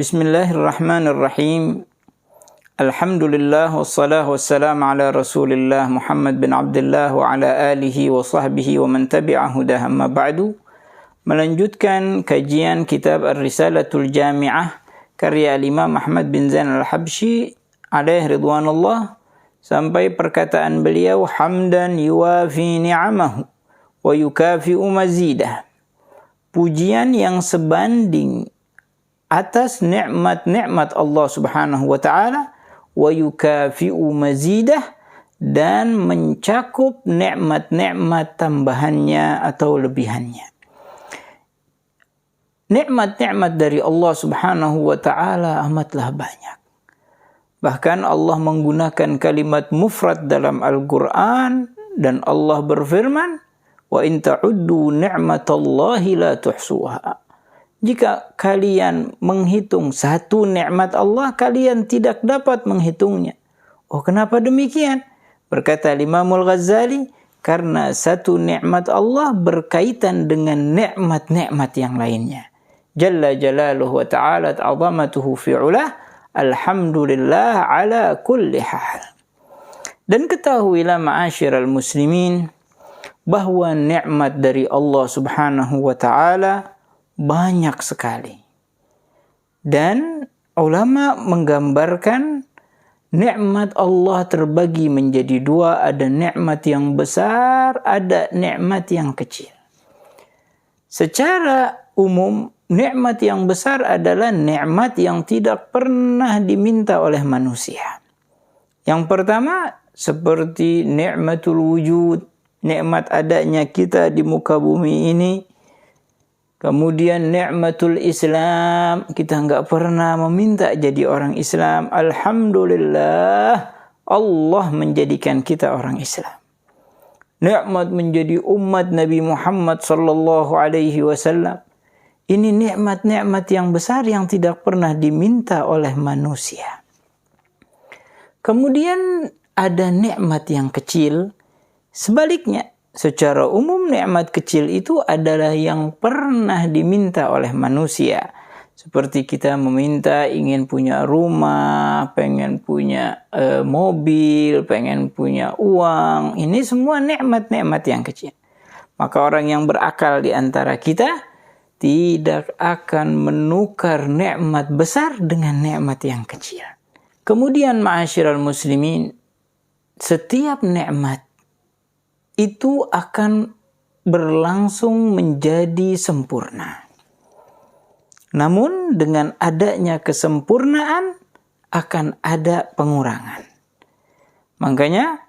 Bismillahirrahmanirrahim. Alhamdulillah wassalatu wassalamu ala Rasulillah Muhammad bin Abdullah wa ala alihi wa sahbihi wa man tabi'ahu dah amma ba'du. Melanjutkan kajian kitab Ar-Risalatul Jami'ah karya Imam Ahmad bin Zain Al-Habsyi alaihi ridwanullah sampai perkataan beliau hamdan yuwafi ni'amahu wa yukafi'u mazidah. Pujian yang sebanding atas nikmat-nikmat Allah Subhanahu wa taala wa yukafi'u mazidah dan mencakup nikmat-nikmat tambahannya atau lebihannya. Nikmat-nikmat dari Allah Subhanahu wa taala amatlah banyak. Bahkan Allah menggunakan kalimat mufrad dalam Al-Qur'an dan Allah berfirman, "Wa in ta'uddu ni'matallahi la tuhsuha." Jika kalian menghitung satu nikmat Allah, kalian tidak dapat menghitungnya. Oh, kenapa demikian? Berkata Imamul Ghazali, karena satu nikmat Allah berkaitan dengan nikmat-nikmat yang lainnya. Jalla jalaluhu wa ta'alat 'azamatuhu fi'ulah, alhamdulillah ala kulli hal. Dan ketahuilah ma'asyiral muslimin, bahwa nikmat dari Allah Subhanahu wa ta'ala banyak sekali. Dan ulama menggambarkan nikmat Allah terbagi menjadi dua, ada nikmat yang besar, ada nikmat yang kecil. Secara umum, nikmat yang besar adalah nikmat yang tidak pernah diminta oleh manusia. Yang pertama, seperti nikmatul wujud, nikmat adanya kita di muka bumi ini. Kemudian nikmatul Islam, kita enggak pernah meminta jadi orang Islam. Alhamdulillah, Allah menjadikan kita orang Islam. Nikmat menjadi umat Nabi Muhammad sallallahu alaihi wasallam. Ini nikmat-nikmat yang besar yang tidak pernah diminta oleh manusia. Kemudian ada nikmat yang kecil, sebaliknya. Secara umum nikmat kecil itu adalah yang pernah diminta oleh manusia. Seperti kita meminta ingin punya rumah, pengen punya mobil, pengen punya uang. Ini semua nikmat-nikmat yang kecil. Maka orang yang berakal di antara kita tidak akan menukar nikmat besar dengan nikmat yang kecil. Kemudian ma'asyiral muslimin, setiap nikmat itu akan berlangsung menjadi sempurna. Namun dengan adanya kesempurnaan akan ada pengurangan. Makanya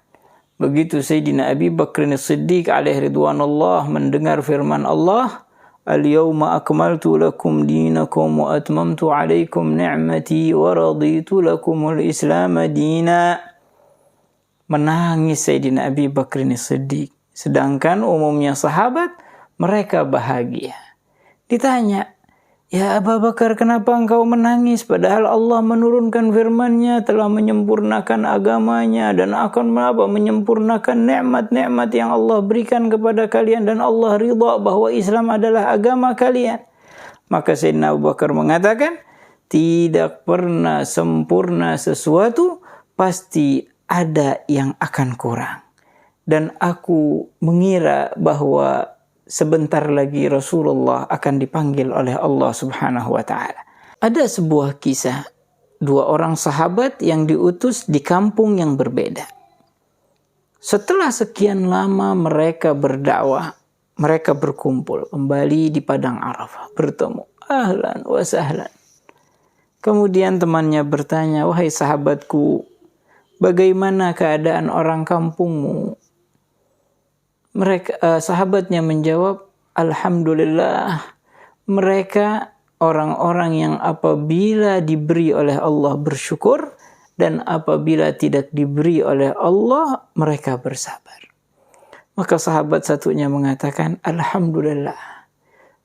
begitu Sayyidina Abi Bakr As-Siddiq alaihi ridwanullah mendengar firman Allah, "Al-yawma akmaltu lakum dinakum wa atmamtu alaikum ni'mati wa raditu lakumul Islam dina." Menangis Sayyidina Abi Bakr As-Siddiq. Sedangkan umumnya sahabat, mereka bahagia. Ditanya, "Ya Abu Bakar, kenapa engkau menangis? Padahal Allah menurunkan firman-Nya, telah menyempurnakan agamanya, dan akan menyempurnakan nikmat-nikmat yang Allah berikan kepada kalian, dan Allah ridha bahwa Islam adalah agama kalian." Maka Sayyidina Abu Bakar mengatakan, tidak pernah sempurna sesuatu, pasti ada yang akan kurang. Dan aku mengira bahwa sebentar lagi Rasulullah akan dipanggil oleh Allah Subhanahu wa taala. Ada sebuah kisah, dua orang sahabat yang diutus di kampung yang berbeda. Setelah sekian lama mereka berdakwah, mereka berkumpul kembali di padang Arafah, bertemu. Ahlan wa sahlan. Kemudian temannya bertanya, "Wahai sahabatku, bagaimana keadaan orang kampungmu?" Sahabatnya menjawab, "Alhamdulillah, mereka orang-orang yang apabila diberi oleh Allah bersyukur, dan apabila tidak diberi oleh Allah, mereka bersabar." Maka sahabat satunya mengatakan, "Alhamdulillah,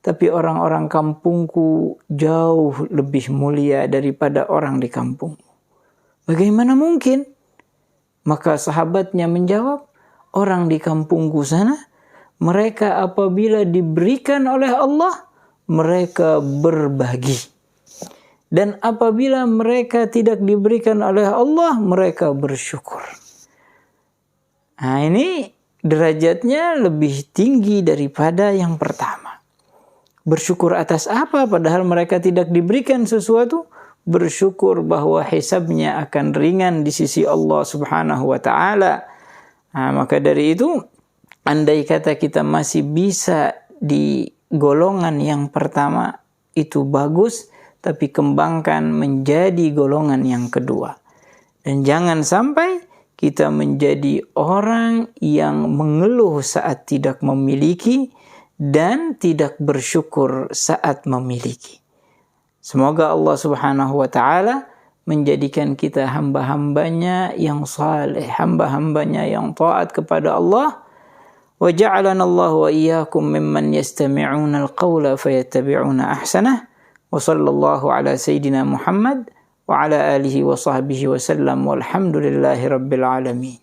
tapi orang-orang kampungku jauh lebih mulia daripada orang di kampungmu." Bagaimana mungkin? Maka sahabatnya menjawab, "Orang di kampungku sana, mereka apabila diberikan oleh Allah, mereka berbagi. Dan apabila mereka tidak diberikan oleh Allah, mereka bersyukur. Nah, ini derajatnya lebih tinggi daripada yang pertama. Bersyukur atas apa? Padahal mereka tidak diberikan sesuatu. Bersyukur bahwa hisabnya akan ringan di sisi Allah Subhanahu wa ta'ala. Nah, maka dari itu, andai kata kita masih bisa di golongan yang pertama, itu bagus, tapi kembangkan menjadi golongan yang kedua. Dan jangan sampai kita menjadi orang yang mengeluh saat tidak memiliki dan tidak bersyukur saat memiliki. Semoga Allah Subhanahu wa ta'ala menjadikan kita hamba-hambanya yang saleh, hamba-hambanya yang taat kepada Allah. Wa ja'alana Allah wa iyyakum mimman yastami'una al-qawla fayattabi'una ahsanah. Wa sallallahu ala sayyidina Muhammad wa ala alihi wa sahbihi wa sallam walhamdulillahi rabbil alamin.